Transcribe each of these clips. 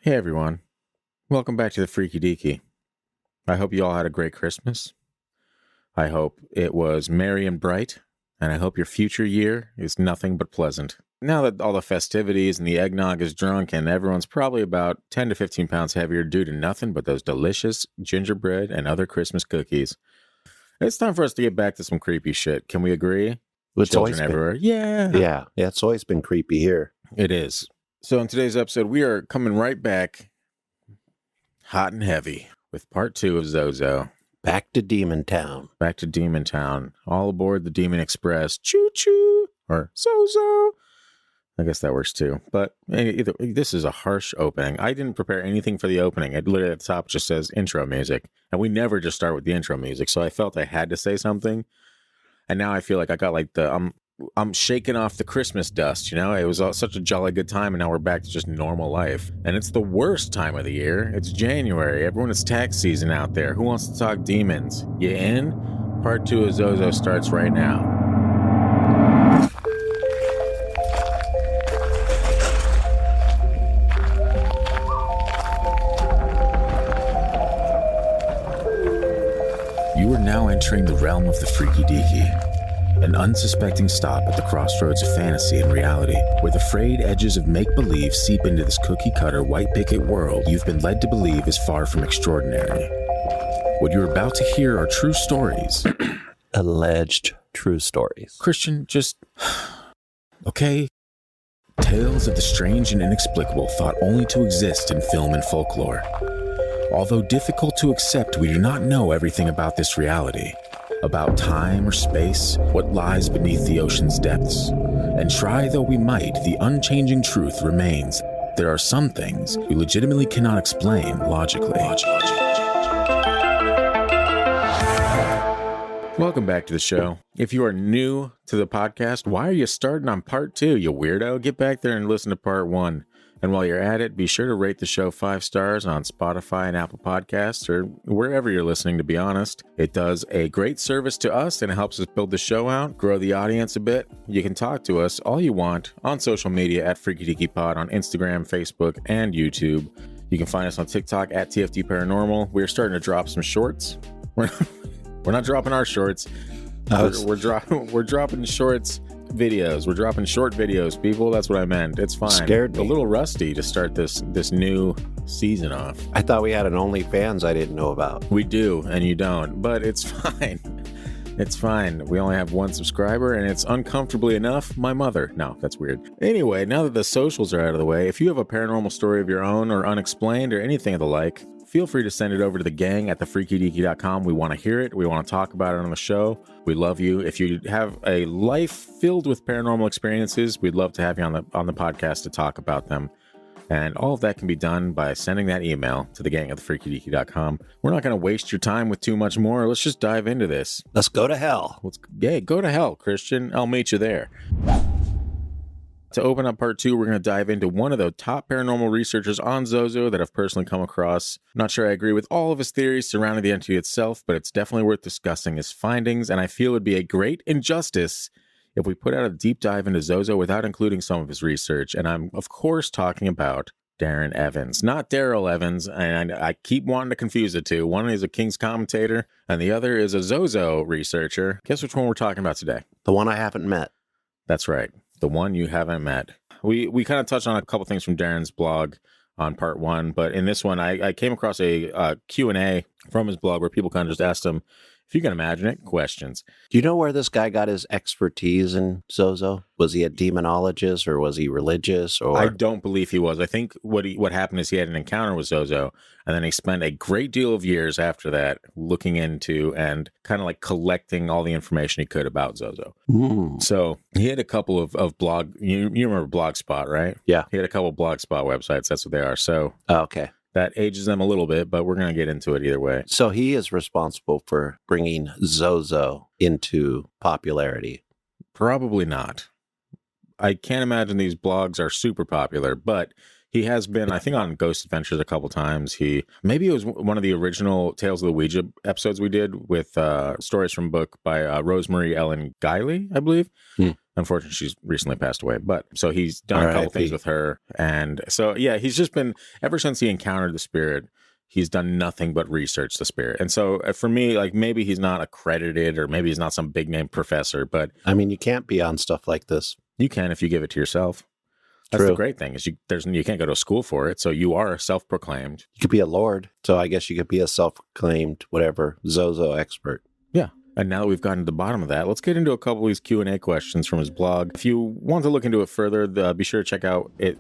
Hey everyone, welcome back to the Freaky Deaky. I hope you all had a great Christmas. I hope it was merry and bright, and I hope your future year is nothing but pleasant. Now that all the festivities and the eggnog is drunk and everyone's probably about 10 to 15 pounds heavier due to nothing but those delicious gingerbread and other Christmas cookies, it's time for us to get back to some creepy shit. Can we agree? It's Children everywhere. Yeah. Yeah, it's always been creepy here. It is. So in today's episode, we are coming right back hot and heavy with part 2 of ZOZO. Back to Demon Town. Back to Demon Town. All aboard the Demon Express. Choo-choo. Or ZOZO. I guess that works too. But either, this is a harsh opening. I didn't prepare anything for the opening. It literally at the top just says intro music. And we never just start with the intro music. So I felt I had to say something. And now I feel like I got like I'm shaking off the Christmas dust, you know? It was such a jolly good time, and now we're back to just normal life. And it's the worst time of the year. It's January. Everyone, it's tax season out there. Who wants to talk demons? You in? Part 2 of ZOZO starts right now. You are now entering the realm of the Freaky Deaky. An unsuspecting stop at the crossroads of fantasy and reality, where the frayed edges of make-believe seep into this cookie-cutter white picket world you've been led to believe is far from extraordinary. What you're about to hear are true stories. Alleged true stories. Christian, just... okay? Tales of the strange and inexplicable thought only to exist in film and folklore. Although difficult to accept, we do not know everything about this reality. About time or space, what lies beneath the ocean's depths. And try though we might, the unchanging truth remains. There are some things we legitimately cannot explain logically. Welcome back to the show. If you are new to the podcast, why are you starting on part 2, you weirdo? Get back there and listen to part 1. And while you're at it, be sure to rate the show 5 stars on Spotify and Apple Podcasts, or wherever you're listening, to be honest. It does a great service to us, and it helps us build the show out, grow the audience a bit. You can talk to us all you want on social media at Freaky Deaky Pod on Instagram, Facebook, and YouTube. You can find us on TikTok at TFD Paranormal. We're starting to drop some shorts. We're not dropping our shorts. We're dropping shorts. Videos. We're dropping short videos, people. That's what I meant. It's fine. Scared me. A little rusty to start this new season off. I thought we had an OnlyFans I didn't know about. We do, and you don't, but it's fine. It's fine. We only have 1 subscriber, and it's uncomfortably enough my mother. No, that's weird. Anyway, now that the socials are out of the way, if you have a paranormal story of your own or unexplained or anything of the like, feel free to send it over to the gang at thefreakydeaky.com. We want to hear it. We want to talk about it on the show. We love you. If you have a life filled with paranormal experiences, we'd love to have you on the podcast to talk about them. And all of that can be done by sending that email to the gang at thefreakydeaky.com. We're not going to waste your time with too much more. Let's just dive into this. Let's go to hell. Go to hell, Christian. I'll meet you there. To open up part 2, we're going to dive into one of the top paranormal researchers on ZOZO that I've personally come across. I'm not sure I agree with all of his theories surrounding the entity itself, but it's definitely worth discussing his findings, and I feel it would be a great injustice if we put out a deep dive into ZOZO without including some of his research. And I'm, of course, talking about Darren Evans, not Darrell Evans, and I keep wanting to confuse the two. One is a King's commentator, and the other is a ZOZO researcher. Guess which one we're talking about today? The one I haven't met. That's right. The one you haven't met. We kind of touched on a couple things from Darren's blog on part 1, but in this one, I came across a Q&A from his blog where people kind of just asked him, if you can imagine it, questions. Do you know where this guy got his expertise in ZOZO? Was he a demonologist, or was he religious? Or I don't believe he was. I think what happened is he had an encounter with ZOZO, and then he spent a great deal of years after that looking into and kind of like collecting all the information he could about ZOZO. So he had a couple of blog. You remember Blogspot, right? Yeah. He had a couple of Blogspot websites. That's what they are. So okay. That ages them a little bit, but we're going to get into it either way. So he is responsible for bringing ZOZO into popularity. Probably not. I can't imagine these blogs are super popular, but he has been, I think, on Ghost Adventures a couple times. Maybe it was one of the original Tales of the Ouija episodes we did with stories from a book by Rosemary Ellen Guiley, I believe. Unfortunately, she's recently passed away. But so he's done a couple things with her. And so, yeah, he's just been, ever since he encountered the spirit, he's done nothing but research the spirit. And so for me, like, maybe he's not accredited or maybe he's not some big name professor, but I mean, you can't be on stuff like this. You can if you give it to yourself. That's the great thing is you can't go to school for it. So you are self-proclaimed. You could be a lord. So I guess you could be a self-proclaimed, whatever, ZOZO expert. Yeah. And now that we've gotten to the bottom of that, let's get into a couple of these Q&A questions from his blog. If you want to look into it further, be sure to check it out in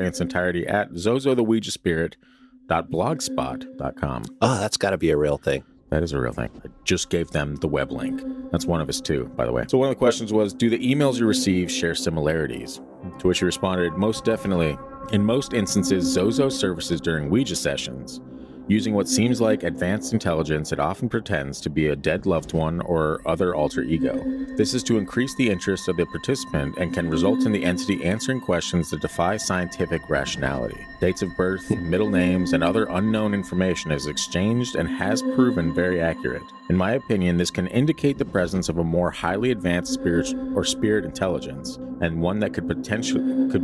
its entirety at zozotheouijaspirit.blogspot.com. Oh, that's got to be a real thing. That is a real thing. I just gave them the web link. That's one of his too, by the way. So one of the questions was, do the emails you receive share similarities? To which he responded, most definitely. In most instances, ZOZO services during Ouija sessions. Using what seems like advanced intelligence, it often pretends to be a dead loved one or other alter ego. This is to increase the interest of the participant and can result in the entity answering questions that defy scientific rationality. Dates of birth, middle names, and other unknown information is exchanged and has proven very accurate. In my opinion, this can indicate the presence of a more highly advanced spirit intelligence, and one that could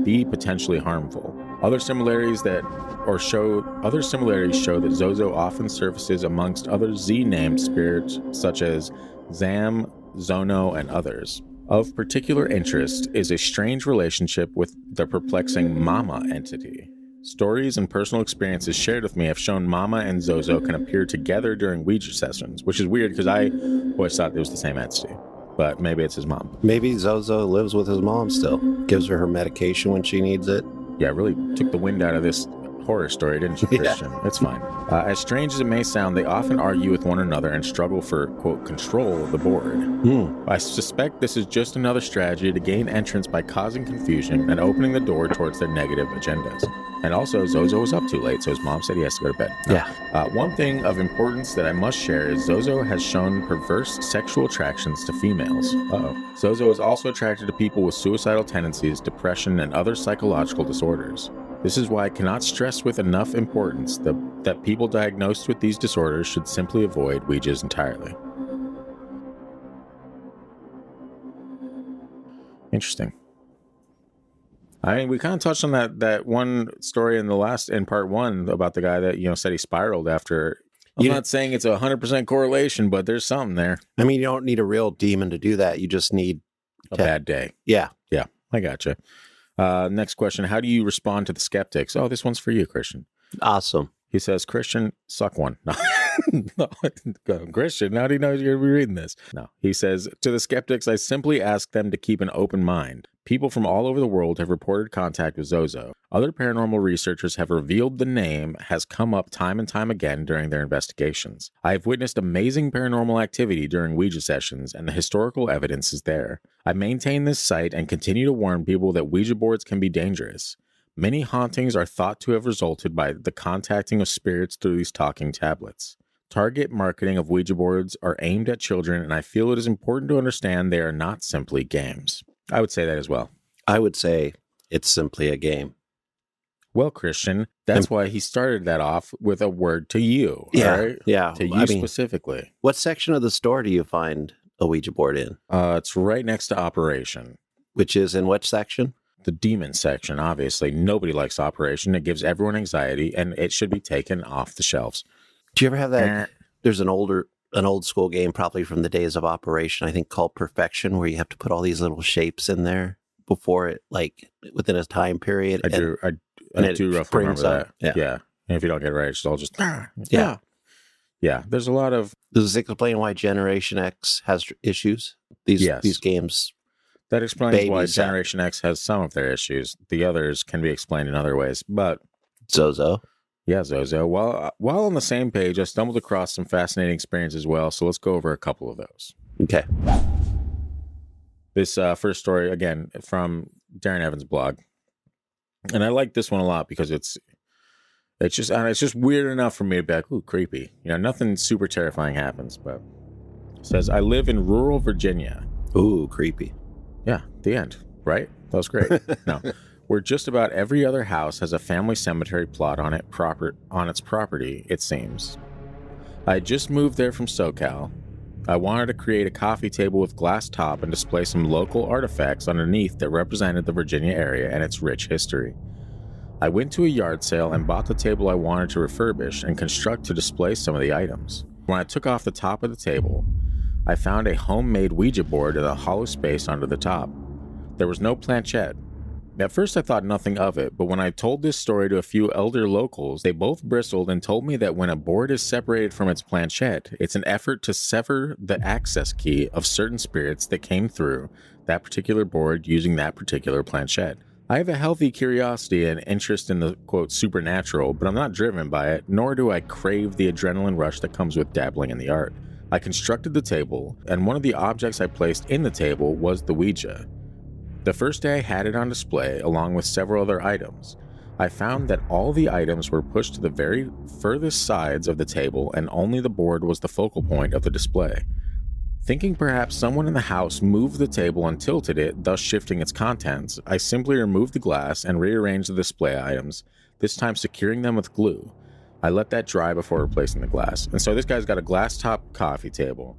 be potentially harmful. Other similarities show that ZOZO often surfaces amongst other Z-named spirits such as Zam, Zono, and others. Of particular interest is a strange relationship with the perplexing Mama entity. Stories and personal experiences shared with me have shown Mama and ZOZO can appear together during Ouija sessions, which is weird because I always thought it was the same entity. But maybe it's his mom. Maybe ZOZO lives with his mom still. Gives her medication when she needs it. Yeah, really took the wind out of this horror story, didn't you, Christian? Yeah. It's fine. As strange as it may sound, they often argue with one another and struggle for, quote, control of the board. I suspect this is just another strategy to gain entrance by causing confusion and opening the door towards their negative agendas. And also, ZOZO was up too late, so his mom said he has to go to bed. One thing of importance that I must share is ZOZO has shown perverse sexual attractions to females. ZOZO is also attracted to people with suicidal tendencies, depression, and other psychological disorders. This is why I cannot stress with enough importance that people diagnosed with these disorders should simply avoid Ouijas entirely. Interesting. I mean, we kind of touched on that one story in part one about the guy that, said he spiraled after. I'm not saying it's 100% correlation, but there's something there. I mean, you don't need a real demon to do that. You just need a bad day. Yeah. Yeah. I gotcha. Next question. How do you respond to the skeptics? Oh, this one's for you, Christian. Awesome. He says, Christian, suck one. No, Christian, how do you know you're going to be reading this? No. He says, to the skeptics, I simply ask them to keep an open mind. People from all over the world have reported contact with ZOZO. Other paranormal researchers have revealed the name has come up time and time again during their investigations. I have witnessed amazing paranormal activity during Ouija sessions, and the historical evidence is there. I maintain this site and continue to warn people that Ouija boards can be dangerous. Many hauntings are thought to have resulted by the contacting of spirits through these talking tablets. Target marketing of Ouija boards are aimed at children, and I feel it is important to understand they are not simply games. I would say that as well. I would say it's simply a game. Well, Christian, that's why he started that off with a word to you. Yeah, right? Yeah. To you specifically. What section of the store do you find a Ouija board in? It's right next to Operation. Which is in which section? The demon section, obviously. Nobody likes Operation. It gives everyone anxiety, and it should be taken off the shelves. Do you ever have that? There's an old school game, probably from the days of Operation, I think called Perfection, where you have to put all these little shapes in there before it, like within a time period. I do roughly remember that. Yeah. And if you don't get it right, it's all just, Yeah. There's a lot of... Does this explain why Generation X has issues? These games... That explains why Generation X has some of their issues. The others can be explained in other ways, but... ZOZO. Yeah, ZOZO. While on the same page, I stumbled across some fascinating experiences as well, so let's go over a couple of those. Okay. This first story, again, from Darren Evans' blog. And I like this one a lot because it's just weird enough for me to be like, ooh, creepy. Nothing super terrifying happens, but it says, I live in rural Virginia. Ooh, creepy. Yeah, the end, right? That was great. No. Where just about every other house has a family cemetery plot on its property, it seems. I just moved there from SoCal. I wanted to create a coffee table with glass top and display some local artifacts underneath that represented the Virginia area and its rich history. I went to a yard sale and bought the table I wanted to refurbish and construct to display some of the items. When I took off the top of the table, I found a homemade Ouija board in a hollow space under the top. There was no planchette. At first I thought nothing of it, but when I told this story to a few elder locals, they both bristled and told me that when a board is separated from its planchette, it's an effort to sever the access key of certain spirits that came through that particular board using that particular planchette. I have a healthy curiosity and interest in the, quote, supernatural, but I'm not driven by it, nor do I crave the adrenaline rush that comes with dabbling in the art. I constructed the table, and one of the objects I placed in the table was the Ouija. The first day I had it on display, along with several other items, I found that all the items were pushed to the very furthest sides of the table and only the board was the focal point of the display. Thinking perhaps someone in the house moved the table and tilted it, thus shifting its contents, I simply removed the glass and rearranged the display items, this time securing them with glue. I let that dry before replacing the glass. And so this guy's got a glass top coffee table,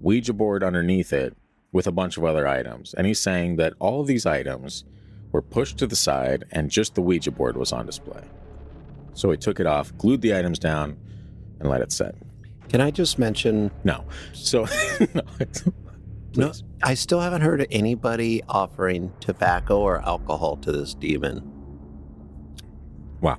Ouija board underneath it, with a bunch of other items. And he's saying that all of these items were pushed to the side and just the Ouija board was on display. So he took it off, glued the items down, and let it set. Can I just mention? No. So, no, I still haven't heard of anybody offering tobacco or alcohol to this demon. Wow.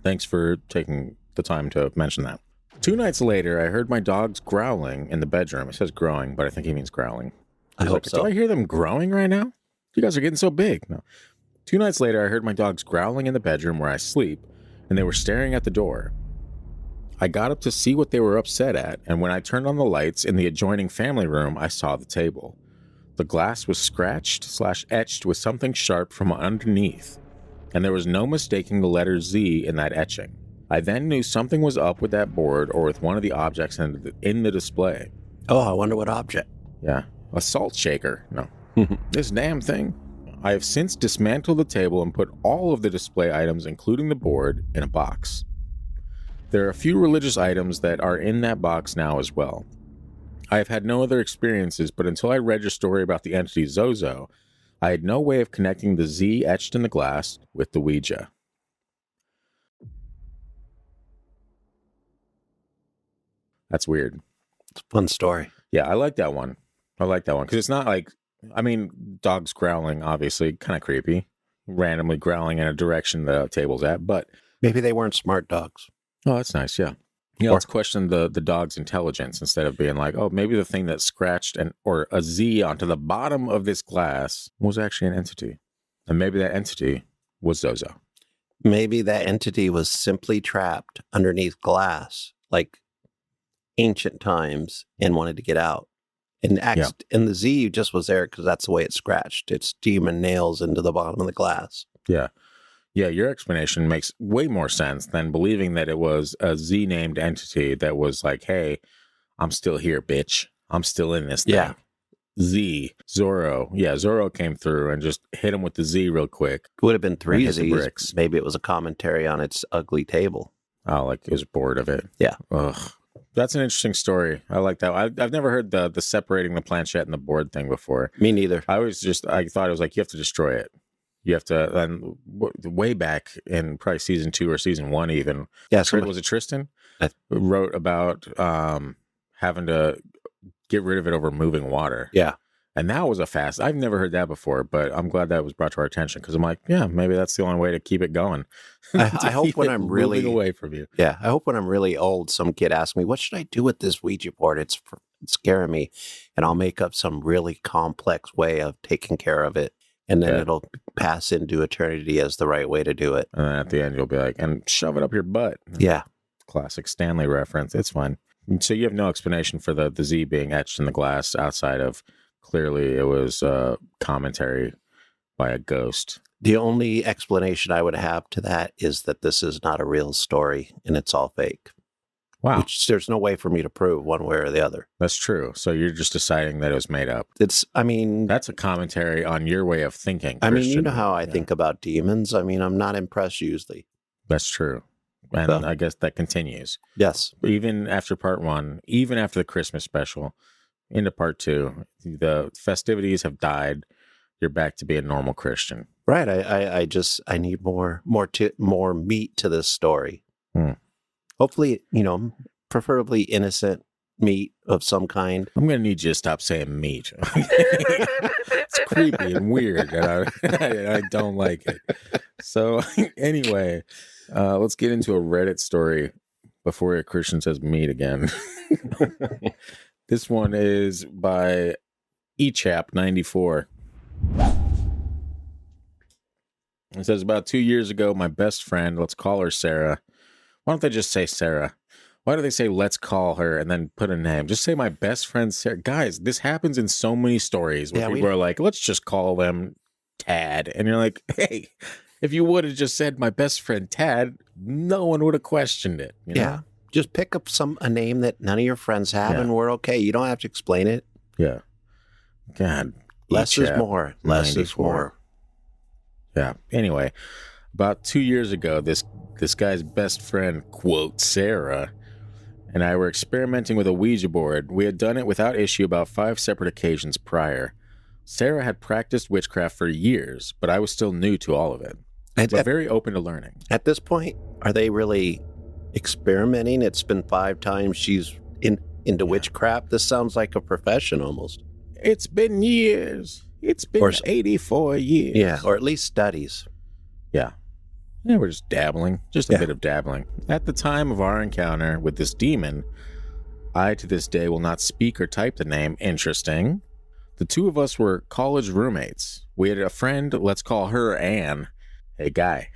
Thanks for taking the time to mention that. 2 nights later, I heard my dogs growling in the bedroom. It says growing, but I think he means growling. I hope so. Do I hear them growing right now? You guys are getting so big. No. 2 nights later, I heard my dogs growling in the bedroom where I sleep, and they were staring at the door. I got up to see what they were upset at, and when I turned on the lights in the adjoining family room, I saw the table. The glass was scratched/etched with something sharp from underneath, and there was no mistaking the letter Z in that etching. I then knew something was up with that board or with one of the objects in the display. Oh, I wonder what object. Yeah. A salt shaker. No. This damn thing. I have since dismantled the table and put all of the display items, including the board, in a box. There are a few religious items that are in that box now as well. I have had no other experiences, but until I read your story about the entity ZOZO, I had no way of connecting the Z etched in the glass with the Ouija. That's weird. It's a fun story. Yeah, I like that one. Because it's not like, I mean, dogs growling, obviously, kind of creepy. Randomly growling in a direction the table's at, but... Maybe they weren't smart dogs. Oh, that's nice, yeah. Yeah, let's question the dog's intelligence instead of being like, oh, maybe the thing that scratched or a Z onto the bottom of this glass was actually an entity. And maybe that entity was ZOZO. Maybe that entity was simply trapped underneath glass, like ancient times, and wanted to get out. And the Z just was there because that's the way it scratched its demon nails into the bottom of the glass. Yeah. Yeah, your explanation makes way more sense than believing that it was a Z-named entity that was like, hey, I'm still here, bitch. I'm still in this thing. Yeah. Z, Zorro. Yeah, Zorro came through and just hit him with the Z real quick. It would have been 3 Z's. Maybe it was a commentary on its ugly table. Oh, like it was bored of it. Yeah. Ugh. That's an interesting story. I like that. I've never heard the separating the planchette and the board thing before. Me neither. I thought it was like, you have to destroy it. You have to, and way back in probably season 2 or season 1 even. Yeah. Was it Tristan? Wrote about having to get rid of it over moving water. Yeah. And that was I've never heard that before, but I'm glad that was brought to our attention because I'm like, yeah, maybe that's the only way to keep it going. I hope when I'm really away from you. Yeah. I hope when I'm really old, some kid asks me, what should I do with this Ouija board? It's scaring me. And I'll make up some really complex way of taking care of it. And then it'll pass into eternity as the right way to do it. And then at the end, you'll be like, and shove it up your butt. Yeah. Classic Stanley reference. It's fine. So you have no explanation for the Z being etched in the glass outside of clearly it was commentary by a ghost. The only explanation I would have to that is that this is not a real story and it's all fake. Wow. Which there's no way for me to prove one way or the other. That's true. So you're just deciding that it was made up. That's a commentary on your way of thinking. I mean, you know how I think about demons. I mean, I'm not impressed usually. That's true. And Well, I guess that continues. yes. Even after part 1, even after the Christmas special, into part 2, the festivities have died. You're back to being a normal Christian. Right. I need more meat to this story. Hopefully, preferably innocent meat of some kind. I'm going to need you to stop saying meat. It's creepy and weird, and I don't like it. So anyway, let's get into a Reddit story before a Christian says meat again. This one is by eChap94. It says, about 2 years ago, my best friend, let's call her Sarah. Why don't they just say Sarah? Why do they say, let's call her and then put a name? Just say my best friend, Sarah. Guys, this happens in so many stories where people are like, let's just call them Tad. And you're like, hey, if you would have just said my best friend, Tad, no one would have questioned it. You know? Yeah. Just pick up a name that none of your friends have and we're okay. You don't have to explain it. Yeah. God. Less is more. Less is more. Yeah. Anyway, about 2 years ago, this guy's best friend, quote, Sarah, and I were experimenting with a Ouija board. We had done it without issue about 5 separate occasions prior. Sarah had practiced witchcraft for years, but I was still new to all of it, but very open to learning. At this point, are they really experimenting? It's been 5 times she's into witchcraft. This sounds like a profession almost. It's been years. It's been 84 years. Yeah, or at least studies. Yeah. Yeah, we're just dabbling. Just a bit of dabbling. At the time of our encounter with this demon, I to this day will not speak or type the name. Interesting. The two of us were college roommates. We had a friend, let's call her Anne. Hey, guy.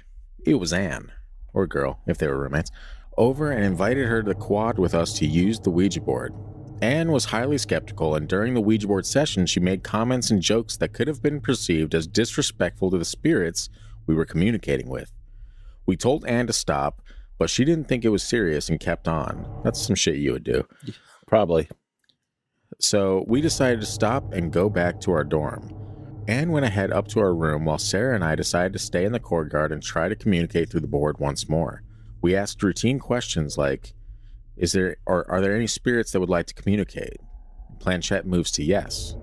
It was Anne. Or girl, if they were roommates. Over and invited her to the quad with us to use the Ouija board. Anne was highly skeptical, and during the Ouija board session, she made comments and jokes that could have been perceived as disrespectful to the spirits we were communicating with. We told Anne to stop, but she didn't think it was serious and kept on. That's some shit you would do. Probably. So we decided to stop and go back to our dorm. Anne went ahead up to our room while Sarah and I decided to stay in the courtyard and try to communicate through the board once more. We asked routine questions like, are there any spirits that would like to communicate? Planchette moves to yes.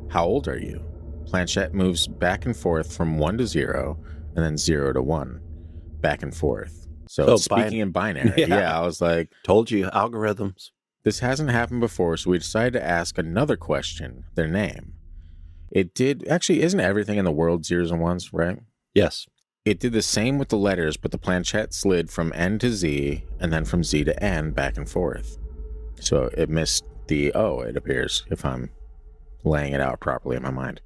How old are you? Planchette moves back and forth from 1 to 0 and then 0 to 1. Back and forth. So it's speaking in binary. Yeah, I was like, told you, algorithms. This hasn't happened before, so we decided to ask another question, their name. It did, actually, isn't everything in the world zeros and ones, right? Yes. It did the same with the letters, but the planchette slid from N to Z and then from Z to N back and forth. So it missed the O, it appears, if I'm laying it out properly in my mind.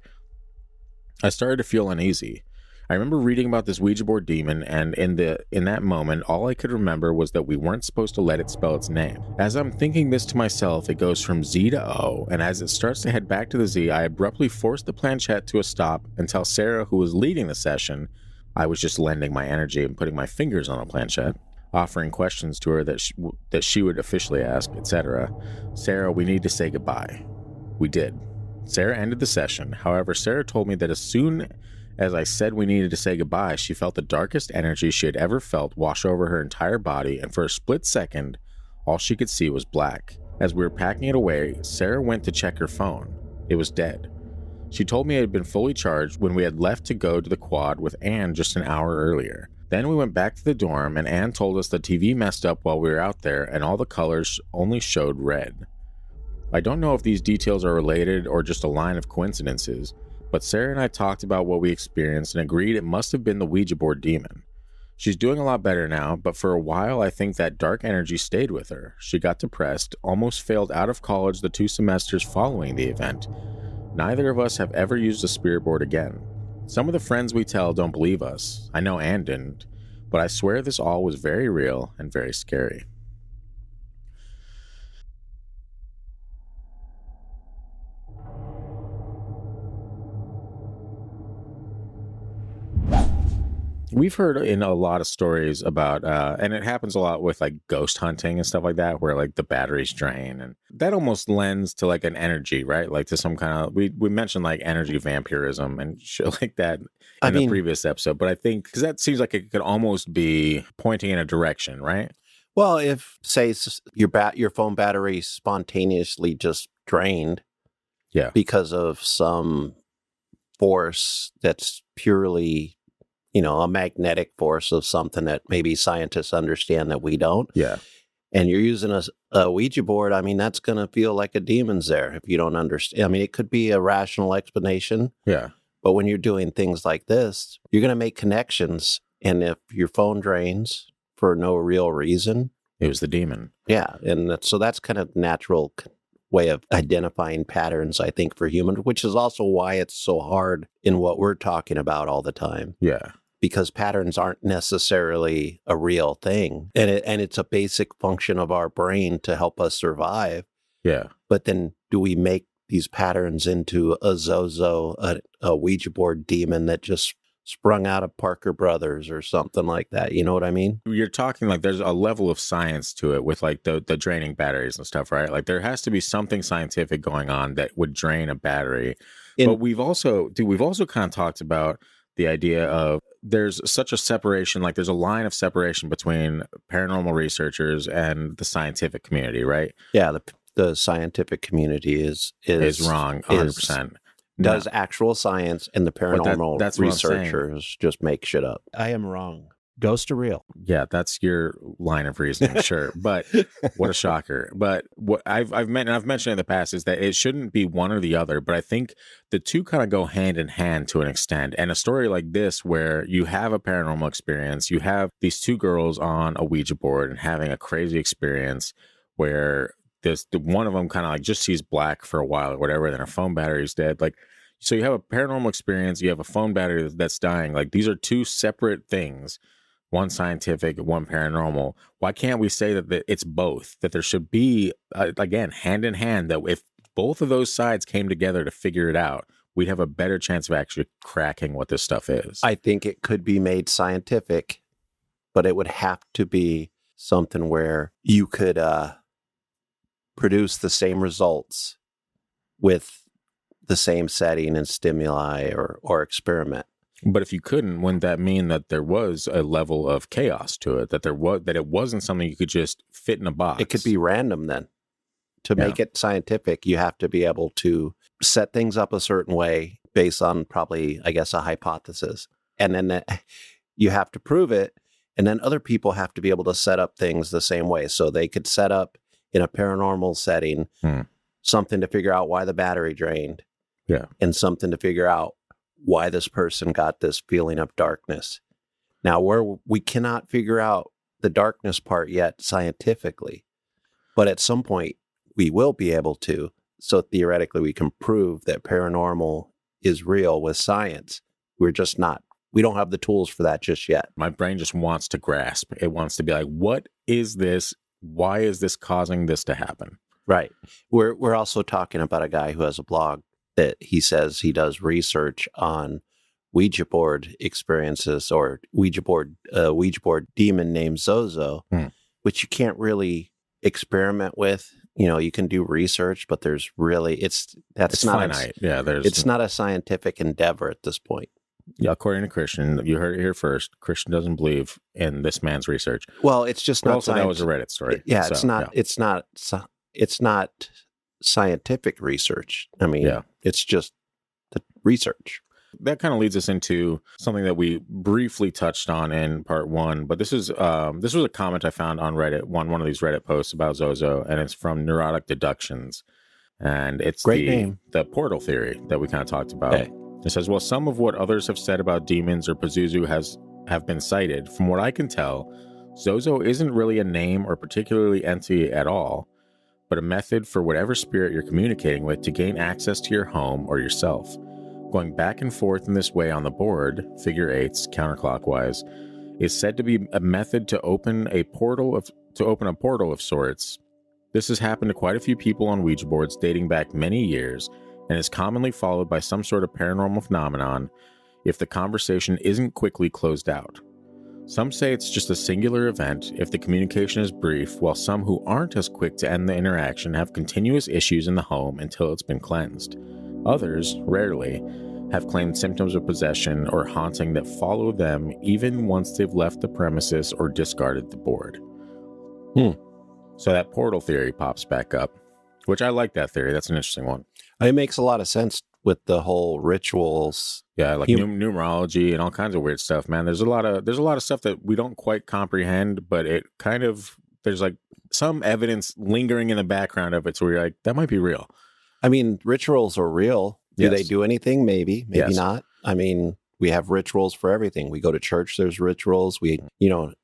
I started to feel uneasy. I remember reading about this Ouija board demon, and in that moment, all I could remember was that we weren't supposed to let it spell its name. As I'm thinking this to myself, it goes from Z to O, and as it starts to head back to the Z, I abruptly forced the planchette to a stop and tell Sarah, who was leading the session, I was just lending my energy and putting my fingers on a planchette, offering questions to her that she would officially ask, etc. Sarah, we need to say goodbye. We did. Sarah ended the session. However, Sarah told me that as soon as I said we needed to say goodbye, she felt the darkest energy she had ever felt wash over her entire body, and for a split second, all she could see was black. As we were packing it away, Sarah went to check her phone. It was dead. She told me it had been fully charged when we had left to go to the quad with Anne just an hour earlier. Then we went back to the dorm, and Anne told us the TV messed up while we were out there, and all the colors only showed red. I don't know if these details are related or just a line of coincidences, but Sarah and I talked about what we experienced and agreed it must have been the Ouija board demon. She's doing a lot better now, but for a while I think that dark energy stayed with her. She got depressed, almost failed out of college the 2 semesters following the event. Neither of us have ever used a spirit board again. Some of the friends we tell don't believe us. I know Anne didn't, but I swear this all was very real and very scary. We've heard in a lot of stories about, and it happens a lot with like ghost hunting and stuff like that, where like the batteries drain, and that almost lends to like an energy, right? Like to some kind of, we mentioned like energy vampirism and shit like that in the previous episode, but I think because that seems like it could almost be pointing in a direction, right? Well, if say your phone battery spontaneously just drained, because of some force that's purely, a magnetic force of something that maybe scientists understand that we don't. Yeah. And you're using a Ouija board, I mean, that's going to feel like a demon's there if you don't understand. I mean, it could be a rational explanation. Yeah. But when you're doing things like this, you're going to make connections. And if your phone drains for no real reason, it was the demon. Yeah. And so that's kind of natural way of identifying patterns, I think, for humans, which is also why it's so hard in what we're talking about all the time. Yeah. Because patterns aren't necessarily a real thing. And it's a basic function of our brain to help us survive. Yeah. But then do we make these patterns into a ZOZO, a Ouija board demon that just sprung out of Parker Brothers or something like that? You know what I mean? You're talking like there's a level of science to it with like the draining batteries and stuff, right? Like there has to be something scientific going on that would drain a battery. But we've also kind of talked about the idea of there's such a separation, like there's a line of separation between paranormal researchers and the scientific community, right? Yeah, the scientific community is wrong 100%. Does actual science, and the paranormal that's researchers just make shit up. I am wrong. Ghosts are real. Yeah, that's your line of reasoning, sure. But what a shocker. But what I've mentioned in the past is that it shouldn't be one or the other, but I think the two kind of go hand in hand to an extent. And a story like this, where you have a paranormal experience, you have these two girls on a Ouija board and having a crazy experience where one of them kind of like just sees black for a while or whatever, then her phone battery's dead. Like, so you have a paranormal experience, you have a phone battery that's dying. Like, these are two separate things. One scientific, one paranormal. Why can't we say that it's both? That there should be, again, hand in hand, that if both of those sides came together to figure it out, we'd have a better chance of actually cracking what this stuff is. I think it could be made scientific, but it would have to be something where you could produce the same results with the same setting and stimuli or experiment. But if you couldn't, wouldn't that mean that there was a level of chaos to it? That it wasn't something you could just fit in a box? It could be random then. To make it scientific, you have to be able to set things up a certain way based on probably, I guess, a hypothesis. And then you have to prove it. And then other people have to be able to set up things the same way. So they could set up in a paranormal setting something to figure out why the battery drained. Yeah. And something to figure out why this person got this feeling of darkness. Now, where we cannot figure out the darkness part yet scientifically, but at some point we will be able to. So theoretically, we can prove that paranormal is real with science. We don't have the tools for that just yet. My brain just wants to grasp. It wants to be like, what is this? Why is this causing this to happen? Right. We're also talking about a guy who has a blog that he says he does research on Ouija board experiences or Ouija board demon named ZOZO, which you can't really experiment with. You can do research, but there's really it's not finite. It's not a scientific endeavor at this point. Yeah, according to Christian, you heard it here first. Christian doesn't believe in this man's research. Well, it's just not. Also, that was a Reddit story. Yeah, so, it's not scientific research. I mean, it's just the research. That kind of leads us into something that we briefly touched on in part one, but this was a comment I found on Reddit, one of these Reddit posts about ZOZO, and it's from Neurotic Deductions, and it's the portal theory that we kind of talked about. Okay. It says, well, some of what others have said about demons or Pazuzu have been cited. From what I can tell, ZOZO isn't really a name or particularly entity at all, but a method for whatever spirit you're communicating with to gain access to your home or yourself. Going back and forth in this way on the board, figure eights, counterclockwise, is said to be a method to open a portal of sorts. This has happened to quite a few people on Ouija boards dating back many years, and is commonly followed by some sort of paranormal phenomenon. if the conversation isn't quickly closed out. Some say it's just a singular event if the communication is brief, while some who aren't as quick to end the interaction have continuous issues in the home until it's been cleansed. Others, rarely, have claimed symptoms of possession or haunting that follow them even once they've left the premises or discarded the board. So that portal theory pops back up, which I like that theory. That's an interesting one. It makes a lot of sense with the whole rituals. Yeah, like numerology and all kinds of weird stuff, man. There's a lot of stuff that we don't quite comprehend, but it kind of, there's like some evidence lingering in the background of it, so we're like, that might be real. I mean, rituals are real. Do they do anything? Maybe not. I mean, we have rituals for everything. We go to church, there's rituals. We,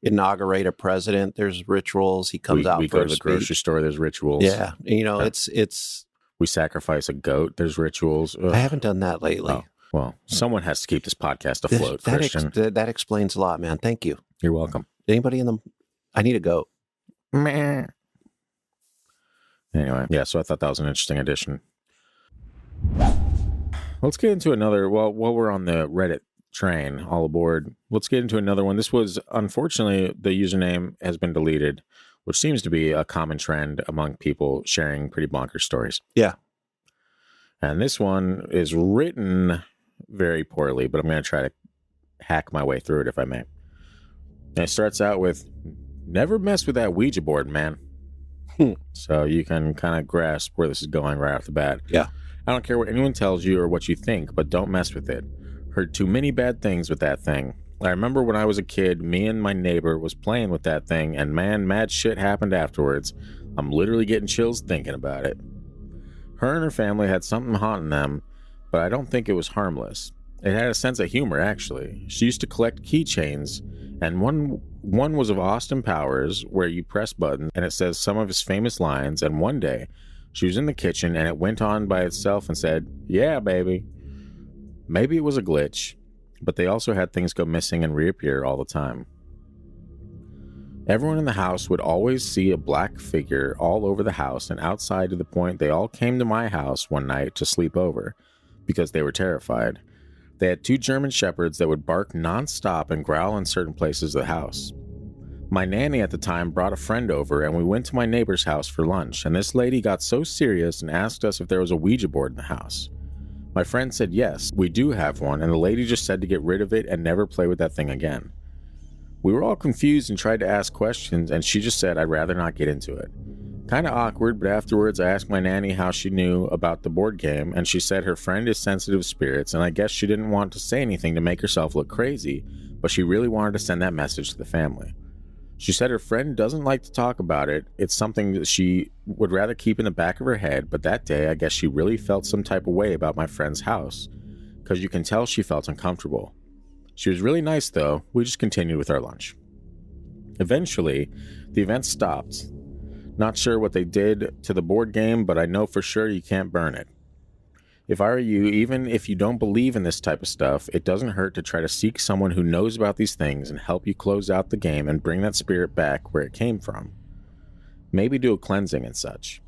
inaugurate a president, there's rituals. He comes out. We go to the grocery store, there's rituals. Yeah. It's. We sacrifice a goat, there's rituals. Ugh. I haven't done that lately. Oh, well, someone has to keep this podcast afloat, Christian. That explains a lot, man. Thank you. You're welcome. Anybody in the... I need a goat. Meh. Anyway, yeah, so I thought that was an interesting addition. Let's get into another, while we're on the Reddit train, all aboard, let's get into another one. This was, unfortunately, the username has been deleted, which seems to be a common trend among people sharing pretty bonkers stories. Yeah. And this one is written very poorly, but I'm going to try to hack my way through it if I may. And it starts out with, never mess with that Ouija board, man. So you can kind of grasp where this is going right off the bat. Yeah. I don't care what anyone tells you or what you think, but don't mess with it. Heard too many bad things with that thing. I remember when I was a kid, me and my neighbor was playing with that thing, and man, mad shit happened afterwards. I'm literally getting chills thinking about it. Her and her family had something haunting them, but I don't think it was harmless. It had a sense of humor, actually. She used to collect keychains, and one was of Austin Powers, where you press buttons, and it says some of his famous lines, and one day, she was in the kitchen, and it went on by itself and said, "Yeah, baby." Maybe it was a glitch, but they also had things go missing and reappear all the time. Everyone in the house would always see a black figure all over the house and outside, to the point they all came to my house one night to sleep over because they were terrified. They had 2 German shepherds that would bark nonstop and growl in certain places of the house. My nanny at the time brought a friend over, and we went to my neighbor's house for lunch, and this lady got so serious and asked us if there was a Ouija board in the house. My friend said yes, we do have one, and the lady just said to get rid of it and never play with that thing again. We were all confused and tried to ask questions, and she just said I'd rather not get into it. Kind of awkward, but afterwards I asked my nanny how she knew about the board game, and she said her friend is sensitive to spirits, and I guess she didn't want to say anything to make herself look crazy, but she really wanted to send that message to the family. She said her friend doesn't like to talk about it. It's something that she would rather keep in the back of her head, but that day I guess she really felt some type of way about my friend's house, because you can tell she felt uncomfortable. She was really nice though. We just continued with our lunch. Eventually, the event stopped. Not sure what they did to the board game, but I know for sure you can't burn it. If I were you, even if you don't believe in this type of stuff, it doesn't hurt to try to seek someone who knows about these things and help you close out the game and bring that spirit back where it came from. Maybe do a cleansing and such.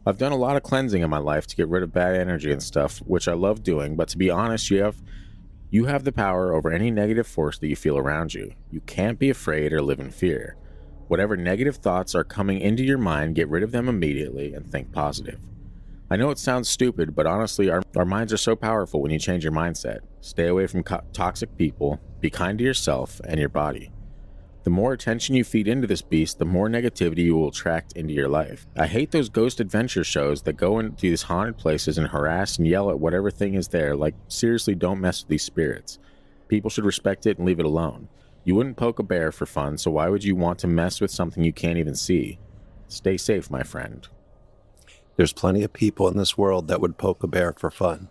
I've done a lot of cleansing in my life to get rid of bad energy and stuff, which I love doing, but to be honest, you have the power over any negative force that you feel around you. You can't be afraid or live in fear. Whatever negative thoughts are coming into your mind, get rid of them immediately and think positive. I know it sounds stupid, but honestly, our minds are so powerful when you change your mindset. Stay away from toxic people, be kind to yourself and your body. The more attention you feed into this beast, the more negativity you will attract into your life. I hate those ghost adventure shows that go into these haunted places and harass and yell at whatever thing is there. Like, seriously, don't mess with these spirits. People should respect it and leave it alone. You wouldn't poke a bear for fun, so why would you want to mess with something you can't even see? Stay safe, my friend. There's plenty of people in this world that would poke a bear for fun.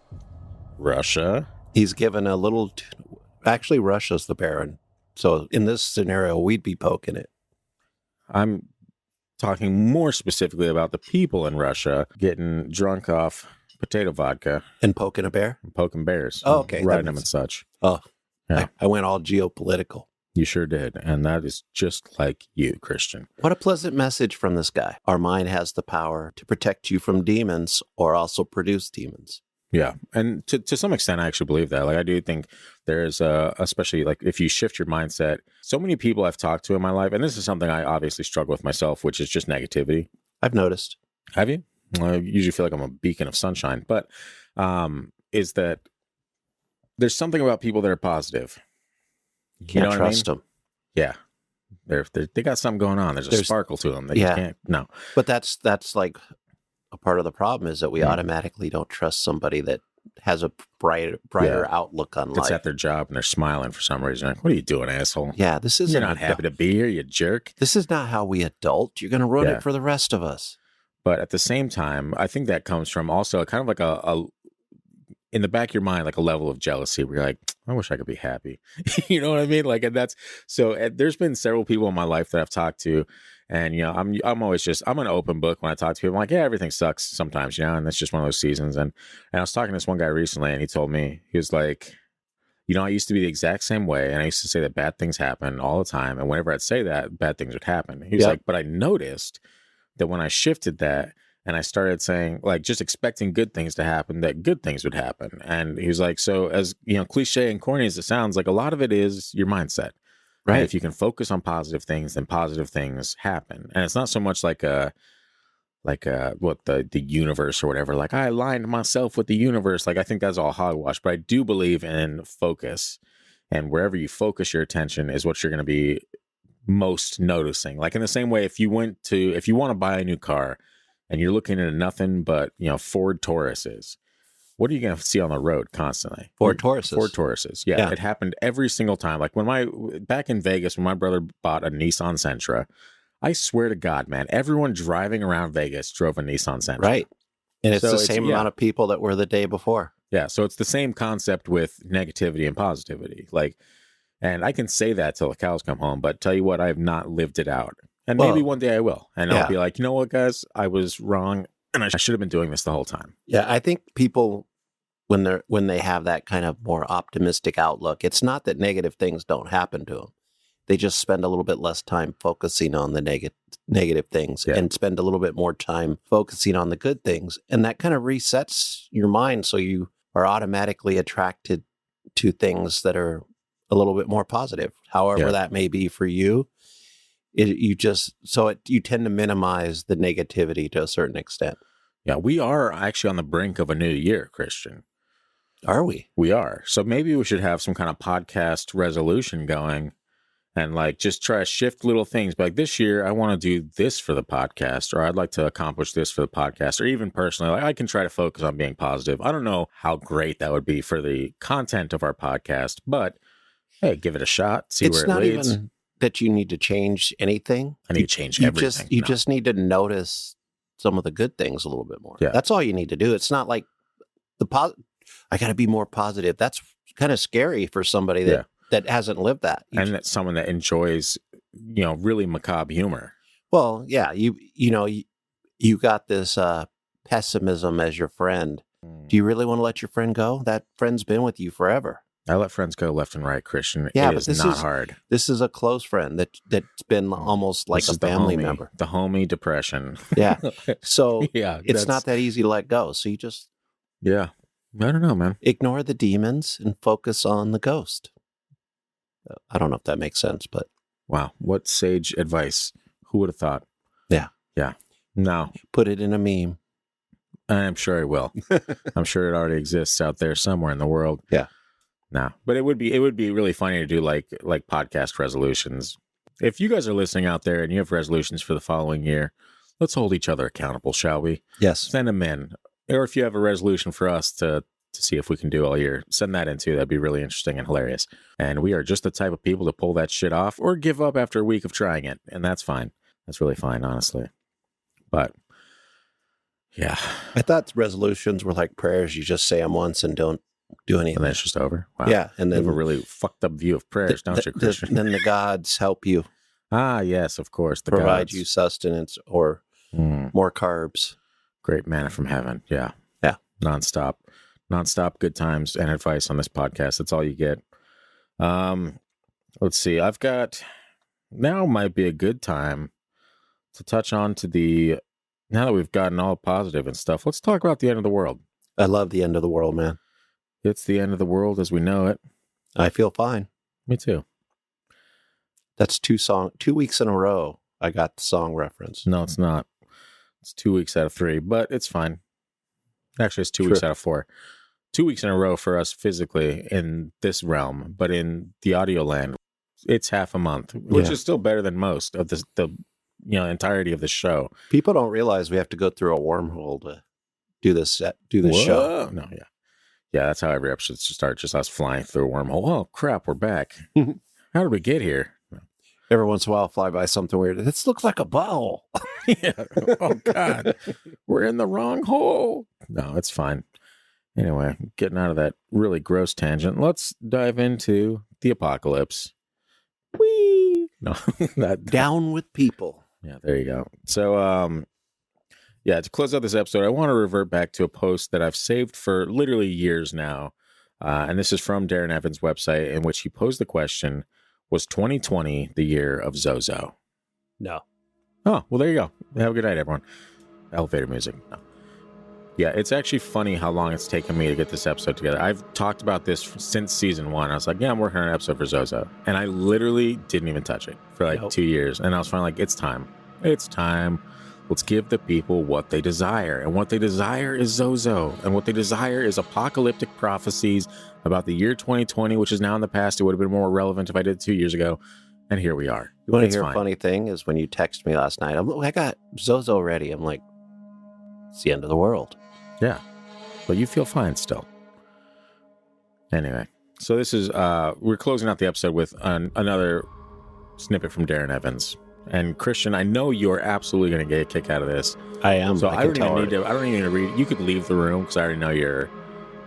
Russia? He's given a little... Actually, Russia's the baron. So in this scenario, we'd be poking it. I'm talking more specifically about the people in Russia getting drunk off potato vodka. And poking a bear? And poking bears. Oh, okay. Riding them and such. Oh, yeah. I went all geopolitical. You sure did. And that is just like you, Christian. What a pleasant message from this guy. Our mind has the power to protect you from demons or also produce demons. Yeah. And to some extent, I actually believe that. Like, I do think there's, especially like if you shift your mindset, so many people I've talked to in my life, and this is something I obviously struggle with myself, which is just negativity. I've noticed. Have you? I usually feel like I'm a beacon of sunshine, but is that there's something about people that are positive. You can't trust them. Yeah. They got something going on. There's a sparkle to them that you can't, no. But that's like a part of the problem is that we automatically don't trust somebody that has a brighter outlook on life. It's at their job and they're smiling for some reason. Like, what are you doing, asshole? Yeah, this isn't. You're not happy to be here, you jerk. This is not how we adult. You're going to ruin it for the rest of us. But at the same time, I think that comes from also kind of like a in the back of your mind, like a level of jealousy where you're like, I wish I could be happy. You know what I mean? Like, and that's so there's been several people in my life that I've talked to, and, you know, I'm always I'm an open book when I talk to people. I'm like, yeah, everything sucks sometimes, you know, and that's just one of those seasons. And I was talking to this one guy recently, and he told me, he was like, you know, I used to be the exact same way. And I used to say that bad things happen all the time. And whenever I'd say that, bad things would happen. He was like, but I noticed that when I shifted that, and I started saying, like, just expecting good things to happen, that good things would happen. And he was like, so as, you know, cliche and corny as it sounds, like a lot of it is your mindset, right? And if you can focus on positive things, then positive things happen. And it's not so much like what the universe or whatever, like I aligned myself with the universe. Like, I think that's all hogwash, but I do believe in focus, and wherever you focus your attention is what you're going to be most noticing. Like, in the same way, if you want to buy a new car, and you're looking at nothing but, you know, Ford Tauruses, what are you going to see on the road constantly? Ford Tauruses. Yeah. It happened every single time. Like back in Vegas, when my brother bought a Nissan Sentra, I swear to God, man, everyone driving around Vegas drove a Nissan Sentra. Right. And it's the same amount of people that were the day before. Yeah. So it's the same concept with negativity and positivity. Like, and I can say that till the cows come home, but tell you what, I have not lived it out. And maybe one day I will. And I'll be like, you know what, guys, I was wrong, and I should have been doing this the whole time. Yeah, I think people, when they have that kind of more optimistic outlook, it's not that negative things don't happen to them. They just spend a little bit less time focusing on the negative things and spend a little bit more time focusing on the good things. And that kind of resets your mind, so you are automatically attracted to things that are a little bit more positive, however that may be for you. You tend to minimize the negativity to a certain extent. Yeah, we are actually on the brink of a new year, Christian. Are we? We are. So maybe we should have some kind of podcast resolution going and like just try to shift little things. Like, this year, I want to do this for the podcast, or I'd like to accomplish this for the podcast, or even personally, like I can try to focus on being positive. I don't know how great that would be for the content of our podcast, but hey, give it a shot, see where it leads. It's not even that you need to change anything. I need to change everything. You just need to notice some of the good things a little bit more. Yeah. That's all you need to do. It's not like I got to be more positive. That's kind of scary for somebody that hasn't lived that. And that's someone that enjoys, you know, really macabre humor. Well, yeah, you got this pessimism as your friend. Do you really want to let your friend go? That friend's been with you forever. I let friends go left and right, Christian. Yeah, it is not hard. This is a close friend that's been almost like a family member. The homie depression. Yeah. So it's not that easy to let go. So you just I don't know, man. Ignore the demons and focus on the ghost. I don't know if that makes sense, but wow, what sage advice. Who would have thought? Yeah. Yeah. No. Put it in a meme. I'm sure it will. I'm sure it already exists out there somewhere in the world. Yeah. No, but it would be really funny to do like podcast resolutions. If you guys are listening out there and you have resolutions for the following year, let's hold each other accountable, shall we? Yes. Send them in. Or if you have a resolution for us to see if we can do all year, send that in too. That'd be really interesting and hilarious. And we are just the type of people to pull that shit off or give up after a week of trying it. And that's fine. That's really fine, honestly. But yeah. I thought resolutions were like prayers. You just say them once and don't do anything. And then it's just over. Wow. Yeah. And then you have a really fucked up view of prayers, don't you, Christian? Then the gods help you. Ah, yes, of course. The provide gods. You sustenance or more carbs. Great manna from heaven. Yeah. Yeah. Nonstop good times and advice on this podcast. That's all you get. Let's see. Now might be a good time to touch on to now that we've gotten all positive and stuff, let's talk about the end of the world. I love the end of the world, man. It's the end of the world as we know it. I feel fine. Me too. That's 2 weeks in a row I got the song reference. No, it's not. It's 2 weeks out of 3, but it's fine. Actually, it's 2 weeks out of 4. 2 weeks in a row for us physically in this realm, but in the audio land, it's half a month, which is still better than most of the entirety of the show. People don't realize we have to go through a wormhole to do this show. No, yeah, that's how every episode starts. Just us flying through a wormhole. Oh crap, we're back. How did we get here? Every once in a while, I'll fly by something weird. This looks like a bowel. Yeah. Oh God, we're in the wrong hole. No, it's fine. Anyway, getting out of that really gross tangent, let's dive into the apocalypse. Whee! No, Down with people. Yeah, there you go. So, to close out this episode, I want to revert back to a post that I've saved for literally years now. And this is from Darren Evans' website, in which he posed the question, was 2020 the year of ZOZO? No. Oh, well, there you go. Have a good night, everyone. Elevator music. No. Yeah, it's actually funny how long it's taken me to get this episode together. I've talked about this since season 1. I was like, I'm working on an episode for ZOZO. And I literally didn't even touch it for 2 years. And I was finally like, it's time. It's time. Let's give the people what they desire. And what they desire is ZOZO. And what they desire is apocalyptic prophecies about the year 2020, which is now in the past. It would have been more relevant if I did it 2 years ago. And here we are. You want to hear a funny thing is when you text me last night, I got ZOZO ready. I'm like, it's the end of the world. Yeah. But you feel fine still. Anyway, so this is, we're closing out the episode with another snippet from Darren Evans. And Christian, I know you're absolutely going to get a kick out of this. I am. So I don't even need to read. You could leave the room because I already know your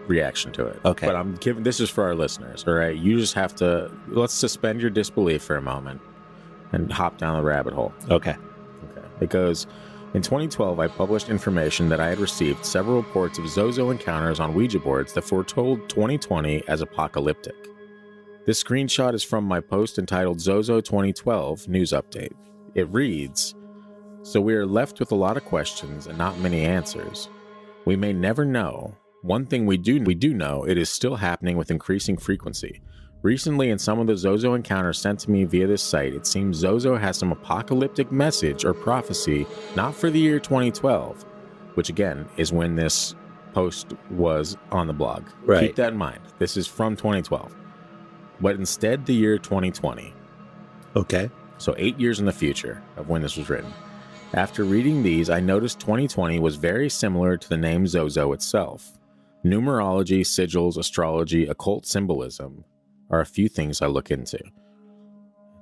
reaction to it. Okay. But this is for our listeners. All right. You just have to, let's suspend your disbelief for a moment and hop down the rabbit hole. Okay. It goes, in 2012, I published information that I had received several reports of ZOZO encounters on Ouija boards that foretold 2020 as apocalyptic. This screenshot is from my post entitled ZOZO 2012 News Update. It reads, so we are left with a lot of questions and not many answers. We may never know. One thing we do know, it is still happening with increasing frequency. Recently, in some of the ZOZO encounters sent to me via this site, it seems ZOZO has some apocalyptic message or prophecy, not for the year 2012, which again is when this post was on the blog. Right. Keep that in mind. This is from 2012. But instead the year 2020. Okay. So 8 years in the future of when this was written. After reading these, I noticed 2020 was very similar to the name ZOZO itself. Numerology, sigils, astrology, occult symbolism are a few things I look into.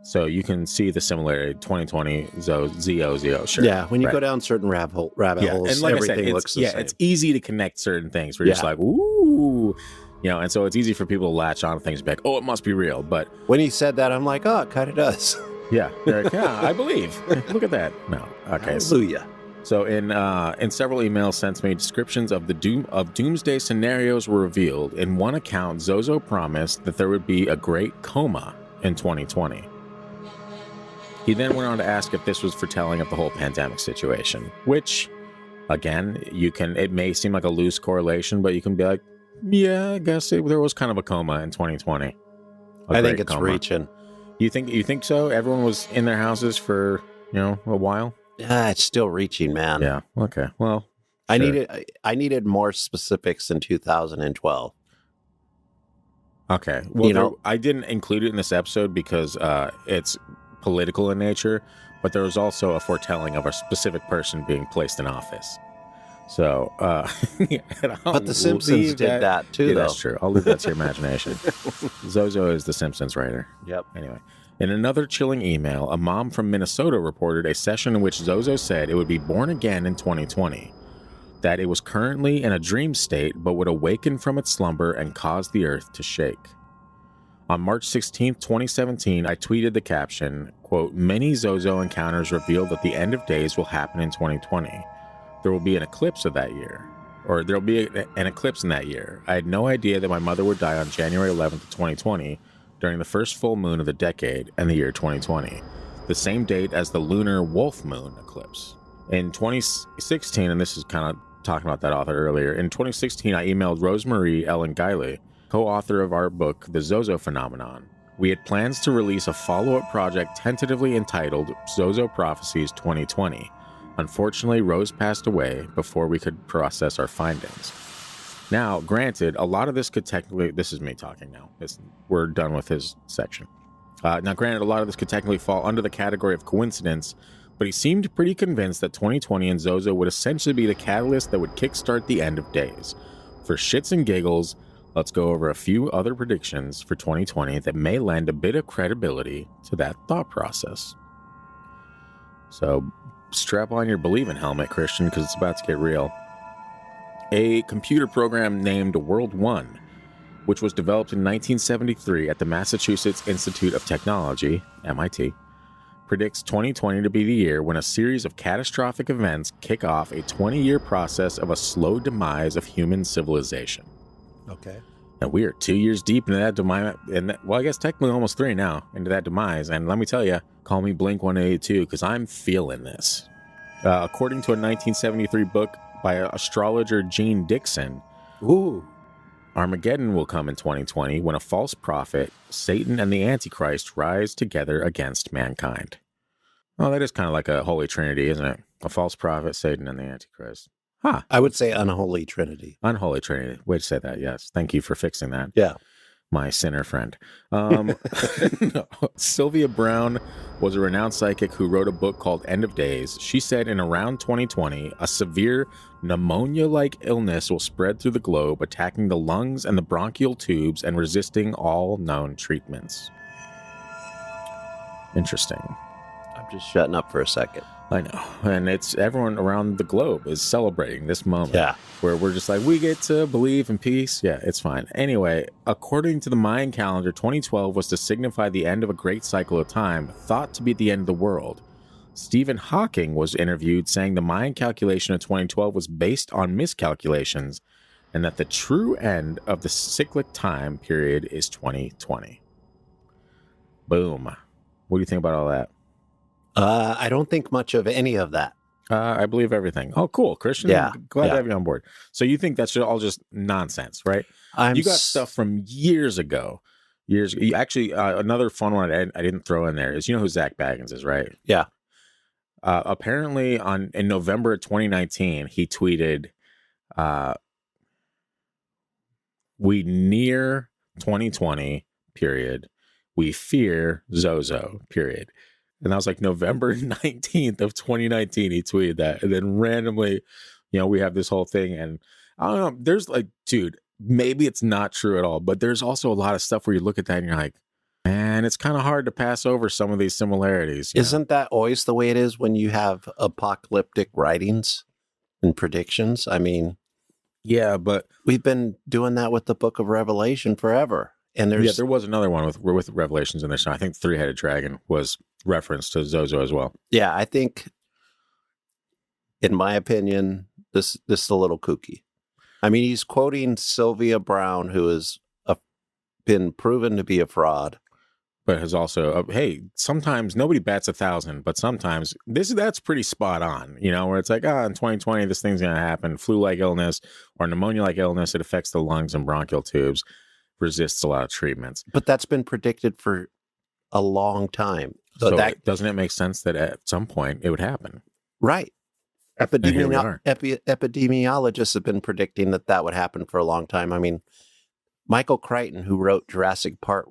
So you can see the similarity, 2020, ZOZO, sure. Yeah, when you go down certain rabbit holes, and like everything I said, looks the same. It's easy to connect certain things. We're just like, ooh, and so it's easy for people to latch on to things and be like, oh, it must be real. But when he said that, I'm like, oh, it kind of does. Yeah, they're like, yeah, I believe. Look at that. No, okay. Hallelujah. So in several emails sent to me, descriptions of doomsday scenarios were revealed. In one account, ZOZO promised that there would be a great coma in 2020. He then went on to ask if this was foretelling of the whole pandemic situation, which, again, it may seem like a loose correlation, but you can be like, yeah, I guess there was kind of a coma in 2020. I think it's reaching. You think so? Everyone was in their houses for, a while? It's still reaching, man. Yeah. Okay. Well, I needed more specifics in 2012. Okay. Well, I didn't include it in this episode because it's political in nature, but there was also a foretelling of a specific person being placed in office. So, but the Simpsons did that too, though. That's true. I'll leave that to your imagination. ZOZO is the Simpsons writer. Yep. Anyway, in another chilling email, a mom from Minnesota reported a session in which ZOZO said it would be born again in 2020, that it was currently in a dream state but would awaken from its slumber and cause the earth to shake. On March 16, 2017, I tweeted the caption, quote, many ZOZO encounters reveal that the end of days will happen in 2020. There will be an eclipse of that year, or there'll be an eclipse in that year. I had no idea that my mother would die on January 11th, 2020, during the first full moon of the decade and the year 2020, the same date as the lunar wolf moon eclipse. In 2016, and this is kind of talking about that author earlier. In 2016, I emailed Rosemarie Ellen Guiley, co-author of our book, The ZOZO Phenomenon. We had plans to release a follow-up project tentatively entitled ZOZO Prophecies 2020. Unfortunately, Rose passed away before we could process our findings. Now, granted, a lot of this could technically... This is me talking now. We're done with his section. Now, granted, a lot of this could technically fall under the category of coincidence, but he seemed pretty convinced that 2020 and ZOZO would essentially be the catalyst that would kickstart the end of days. For shits and giggles, let's go over a few other predictions for 2020 that may lend a bit of credibility to that thought process. So, strap on your believing helmet, Christian, because it's about to get real. A computer program named World One, which was developed in 1973 at the Massachusetts Institute of Technology, MIT, predicts 2020 to be the year when a series of catastrophic events kick off a 20-year process of a slow demise of human civilization. Okay. And we are 2 years deep into that demise, and well, I guess technically almost 3 now into that demise. And let me tell you, call me Blink 182 because I'm feeling this. According to a 1973 book by astrologer Gene Dixon, Armageddon will come in 2020 when a false prophet, Satan, and the Antichrist rise together against mankind. Oh, that is kind of like a holy trinity, isn't it? A false prophet, Satan, and the Antichrist. Huh. I would say unholy trinity. Unholy trinity. Way to say that, yes. Thank you for fixing that. Yeah. My sinner friend. No. Sylvia Browne was a renowned psychic who wrote a book called End of Days. She said in around 2020, a severe pneumonia-like illness will spread through the globe, attacking the lungs and the bronchial tubes and resisting all known treatments. Interesting. I'm just shutting up for a second. I know. And it's everyone around the globe is celebrating this moment. Yeah. Where we're just like, we get to believe in peace. Yeah, it's fine. Anyway, according to the Mayan calendar, 2012 was to signify the end of a great cycle of time, thought to be the end of the world. Stephen Hawking was interviewed saying the Mayan calculation of 2012 was based on miscalculations and that the true end of the cyclic time period is 2020. Boom. What do you think about all that? I don't think much of any of that. I believe everything. Oh, cool, Christian. Yeah, Glad to have you on board. So you think that's all just nonsense, right? You got stuff from years ago. Actually, another fun one I didn't throw in there is, you know who Zach Baggins is, right? Yeah. Apparently, in November of 2019, he tweeted, "We near 2020, period. We fear ZOZO, period." And that was like November 19th of 2019. He tweeted that. And then randomly, we have this whole thing. And I don't know, there's like, dude, maybe it's not true at all. But there's also a lot of stuff where you look at that and you're like, man, it's kind of hard to pass over some of these similarities. Isn't that always the way it is when you have apocalyptic writings and predictions? I mean, yeah, but we've been doing that with the Book of Revelation forever. And there was another one with Revelations in there. So I think Three-Headed Dragon was referenced to ZOZO as well. Yeah, I think, in my opinion, this is a little kooky. I mean, he's quoting Sylvia Browne, who has been proven to be a fraud. But has also, hey, sometimes nobody bats 1,000, but sometimes that's pretty spot on, where it's like, in 2020, this thing's going to happen. Flu-like illness or pneumonia-like illness, it affects the lungs and bronchial tubes. Resists a lot of treatments. But that's been predicted for a long time. So doesn't it make sense that at some point it would happen? Right. Epidemiologists have been predicting that would happen for a long time. I mean, Michael Crichton, who wrote Jurassic Park,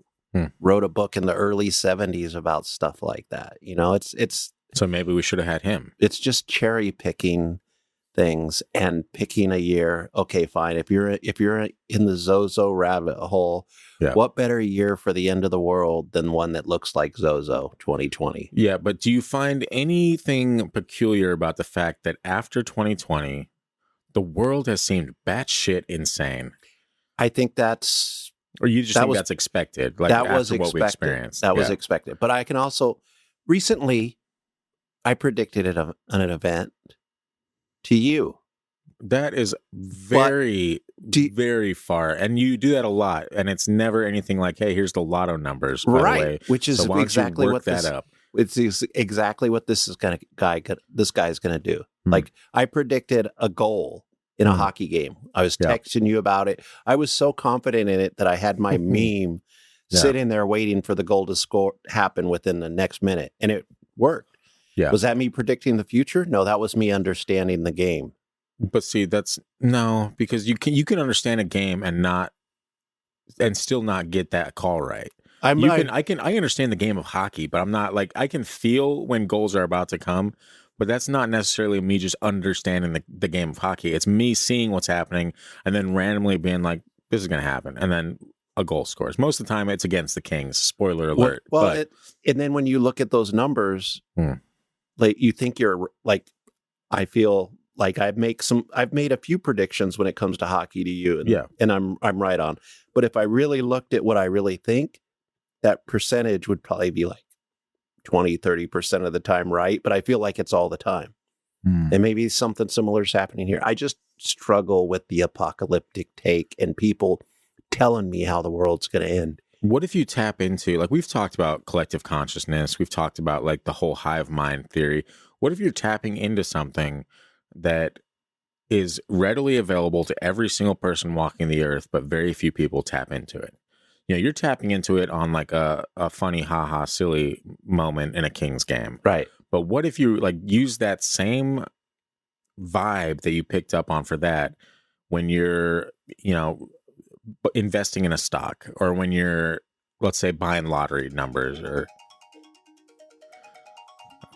wrote a book in the early 70s about stuff like that. It's so maybe we should have had him. It's just cherry picking things and picking a year. Okay, fine. If you're in the ZOZO rabbit hole, what better year for the end of the world than one that looks like ZOZO 2020? Yeah, but do you find anything peculiar about the fact that after 2020, the world has seemed batshit insane? I think that's... Or you just think that's expected? Like that after was what we experienced. That was expected. But I can also... Recently, I predicted an event to you. That is very far. And you do that a lot. And it's never anything like, hey, here's the lotto numbers, by the way. Which is so exactly what that up. It's exactly what this guy's going to do. Like, I predicted a goal in a hockey game. I was texting you about it. I was so confident in it that I had my meme sitting there waiting for the goal to score happen within the next minute, and it worked. Yeah. Was that me predicting the future? No, that was me understanding the game. But see, no, because you can understand a game and still not get that call right. I understand the game of hockey, but I'm not like, I can feel when goals are about to come, but that's not necessarily me just understanding the game of hockey. It's me seeing what's happening and then randomly being like, this is going to happen. And then a goal scores. Most of the time it's against the Kings. Spoiler alert. Well, and then when you look at those numbers, like you think you're like, I feel like I've made a few predictions when it comes to hockey to you, and I'm right on. But if I really looked at what I really think, that percentage would probably be like 20-30% of the time right. But I feel like it's all the time. And maybe something similar is happening here. I just struggle with the apocalyptic take and people telling me how the world's going to end. What if you tap into, like, we've talked about collective consciousness, we've talked about like the whole hive mind theory. What if you're tapping into something that is readily available to every single person walking the earth, but very few people tap into it? You know, you're tapping into it on like a funny, haha, silly moment in a Kings game. Right. But what if you like use that same vibe that you picked up on for that when you're, you know, investing in a stock, or when you're, let's say, buying lottery numbers, or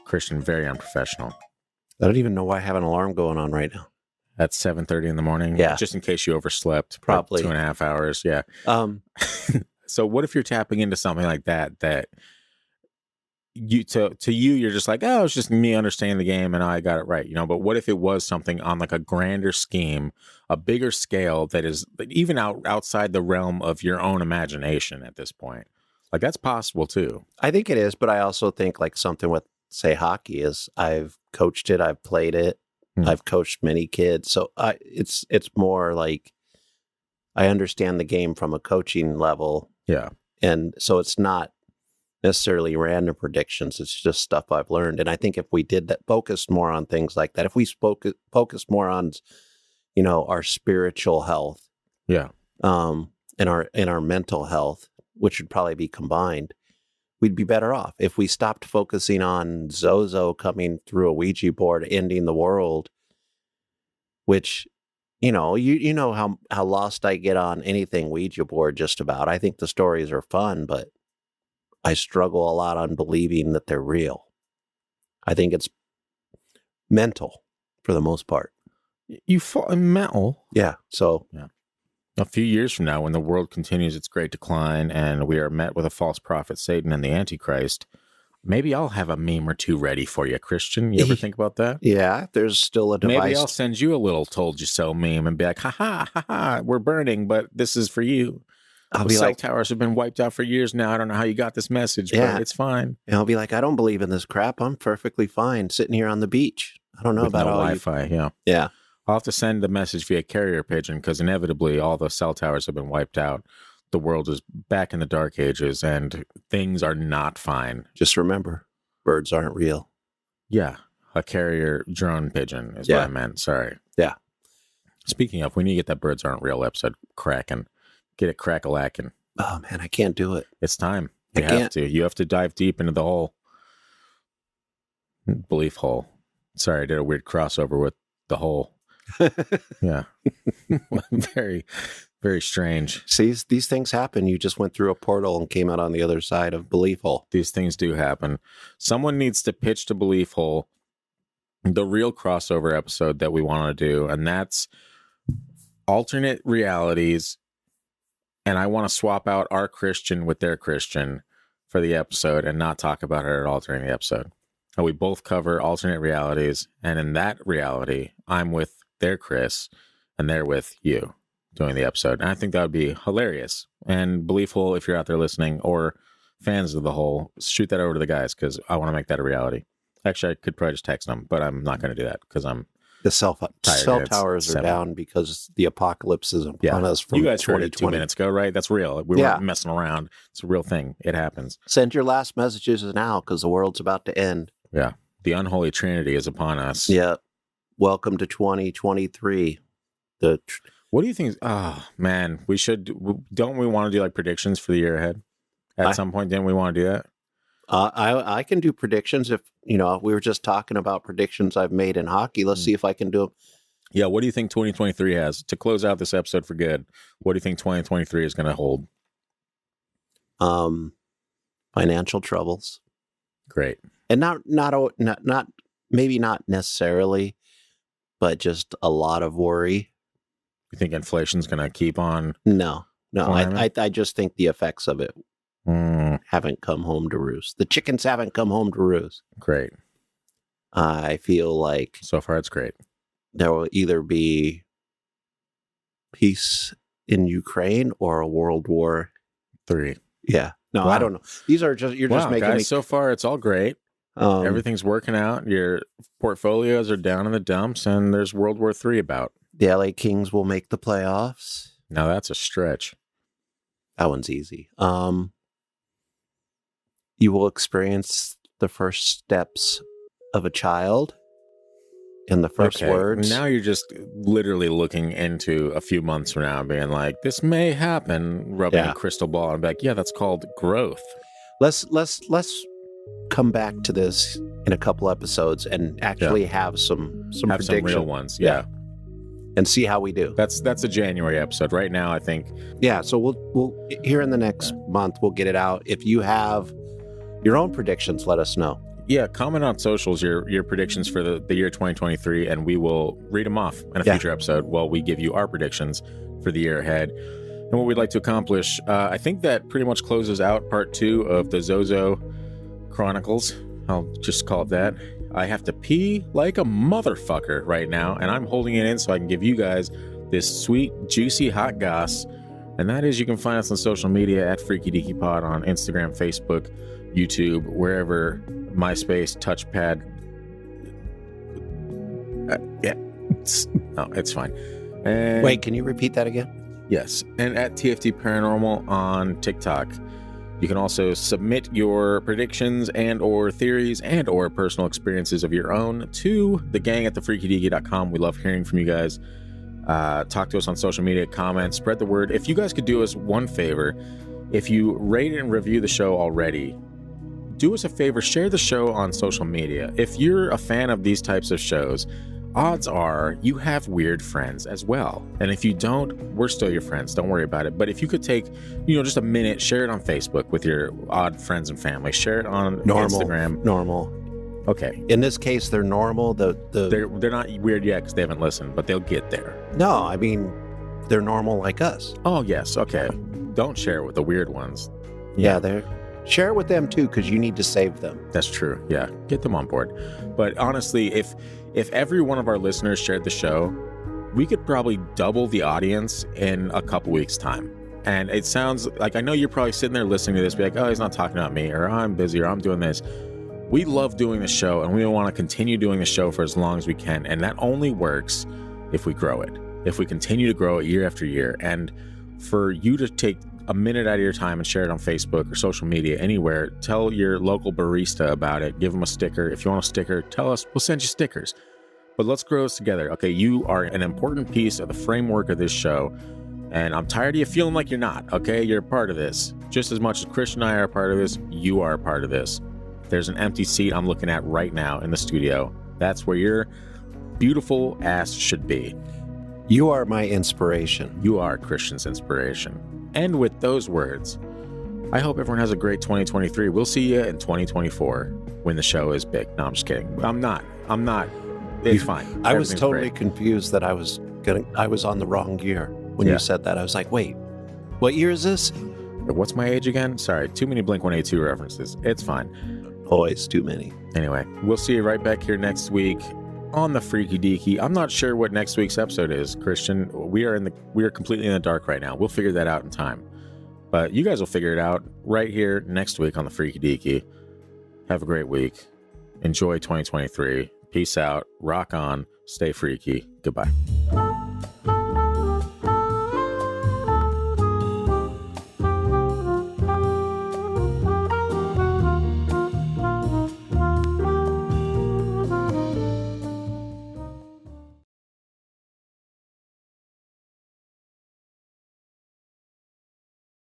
Christian, very unprofessional. I don't even know why I have an alarm going on right now. At 7:30 in the morning? Yeah. Just in case you overslept. Probably. 2.5 hours. Yeah. So what if you're tapping into something like that you to you, you're just like, oh, it's just me understanding the game and I got it right, you know? But what if it was something on like a grander scheme, a bigger scale that is even outside the realm of your own imagination at this point? Like, that's possible too. I think it is, but I also think like something with, say, hockey is, I've coached it, I've played it, I've coached many kids. So it's more like I understand the game from a coaching level. Yeah. And so it's not necessarily random predictions. It's just stuff I've learned. And I think if we did that, focused more on things like that, if we focused more on, you know, our spiritual health, and our mental health, which would probably be combined, we'd be better off. If we stopped focusing on ZOZO coming through a Ouija board, ending the world, which, you know, you know how lost I get on anything Ouija board just about. I think the stories are fun, but I struggle a lot on believing that they're real. I think it's mental for the most part. You fall mental? Yeah. So a few years from now, when the world continues its great decline and we are met with a false prophet, Satan, and the Antichrist, maybe I'll have a meme or two ready for you, Christian. You ever think about that? Yeah, there's still a device. Maybe I'll send you a little told you so meme and be like, ha ha, we're burning, but this is for you. I'll be cell like, towers have been wiped out for years now. I don't know how you got this message, but it's fine. And I'll be like, I don't believe in this crap. I'm perfectly fine sitting here on the beach. I don't know about no all Wi-Fi. Yeah. I'll have to send the message via carrier pigeon because inevitably all the cell towers have been wiped out. The world is back in the dark ages and things are not fine. Just remember, birds aren't real. Yeah. A carrier drone pigeon is what I meant. Sorry. Yeah. Speaking of, we need to get that birds aren't real episode cracking. Get it crack-a-lacking. Oh, man, I can't do it. It's time. You have to. You have to dive deep into the whole belief hole. Sorry, I did a weird crossover with the whole. Yeah. Very, very strange. See, these things happen. You just went through a portal and came out on the other side of belief hole. These things do happen. Someone needs to pitch to belief hole the real crossover episode that we want to do, and that's alternate realities. And I want to swap out our Christian with their Christian for the episode and not talk about it at all during the episode. And we both cover alternate realities. And in that reality, I'm with their Chris and they're with you doing the episode. And I think that would be hilarious. And Belief Hole, if you're out there listening, or fans of the whole, shoot that over to the guys because I want to make that a reality. Actually, I could probably just text them, but I'm not going to do that because I'm the cell towers are down because the apocalypse is upon us from 2020. You guys heard it 2 minutes ago, right? That's real. We weren't messing around. It's a real thing. It happens. Send your last messages now because the world's about to end. Yeah. The unholy trinity is upon us. Yeah. Welcome to 2023. What do you think? Oh, man, don't we want to do like predictions for the year ahead? At some point, didn't we want to do that? I can do predictions if, we were just talking about predictions I've made in hockey. Let's see if I can do them. Yeah, what do you think 2023 has? To close out this episode for good, what do you think 2023 is going to hold? Financial troubles. Great. And not maybe not necessarily, but just a lot of worry. You think inflation's going to keep on? No. I just think the effects of it haven't come home to roost. The chickens haven't come home to roost. Great. I feel like so far it's great. There will either be peace in Ukraine or a World War III. Yeah. No, wow. I don't know. These are just, you're just making guys, me... so far it's all great. Everything's working out. Your portfolios are down in the dumps, and there's World War III about. The LA Kings will make the playoffs. Now that's a stretch. That one's easy. You will experience the first steps of a child and the first words. Now you're just literally looking into a few months from now being like, this may happen, rubbing a crystal ball and back. Yeah, that's called growth. Let's come back to this in a couple episodes and actually have some prediction. Some real ones. Yeah. And see how we do. That's a January episode. Right now, I think. Yeah, so we'll here in the next month, we'll get it out. If you have your own predictions, let us know. Yeah, comment on socials your predictions for the year 2023, and we will read them off in a future episode while we give you our predictions for the year ahead and what we'd like to accomplish. I think that pretty much closes out part 2 of the ZOZO Chronicles. I'll just call it that. I have to pee like a motherfucker right now, and I'm holding it in so I can give you guys this sweet, juicy hot goss. And that is, you can find us on social media at Freaky Deaky Pod on Instagram, Facebook, YouTube, wherever, MySpace, touchpad. It's fine. And wait, can you repeat that again? Yes. And at TFT Paranormal on TikTok. You can also submit your predictions and or theories and or personal experiences of your own to the gang at thefreakydeaky.com. We love hearing from you guys. Talk to us on social media, comment, spread the word. If you guys could do us one favor, if you rate and review the show already, do us a favor, share the show on social media. If you're a fan of these types of shows, odds are you have weird friends as well. And if you don't, we're still your friends. Don't worry about it. But if you could take, just a minute, share it on Facebook with your odd friends and family. Share it on Instagram. Normal. Okay. In this case, they're normal. They're not weird yet because they haven't listened, but they'll get there. No, I mean, they're normal like us. Oh, yes. Okay. Don't share it with the weird ones. Yeah, share it with them too, because you need to save them. That's true. Yeah. Get them on board. But honestly, if every one of our listeners shared the show, we could probably double the audience in a couple weeks' time. And it sounds like, I know you're probably sitting there listening to this, be like, oh, he's not talking about me, or I'm busy, or I'm doing this. We love doing the show, and we want to continue doing the show for as long as we can. And that only works if we grow it, if we continue to grow it year after year. And for you to take a minute out of your time and share it on Facebook or social media, anywhere, tell your local barista about it, give them a sticker. If you want a sticker, tell us, we'll send you stickers. But let's grow this together. Okay, you are an important piece of the framework of this show, and I'm tired of you feeling like you're not. Okay, you're a part of this. Just as much as Christian and I are a part of this, you are a part of this. There's an empty seat I'm looking at right now in the studio. That's where your beautiful ass should be. You are my inspiration. You are Christian's inspiration. And with those words, I hope everyone has a great 2023. We'll see you in 2024 when the show is big. No, I'm just kidding. I'm not. It's fine. I was totally confused that I was on the wrong year when you said that. I was like, wait, what year is this? What's my age again? Sorry, too many Blink-182 references. It's fine. Always too many. Anyway, we'll see you right back here next week on the Freaky Deaky. I'm not sure what next week's episode is, Christian. We are completely in the dark right now. We'll figure that out in time. But you guys will figure it out right here next week on the Freaky Deaky. Have a great week. Enjoy 2023. Peace out. Rock on. Stay freaky. Goodbye.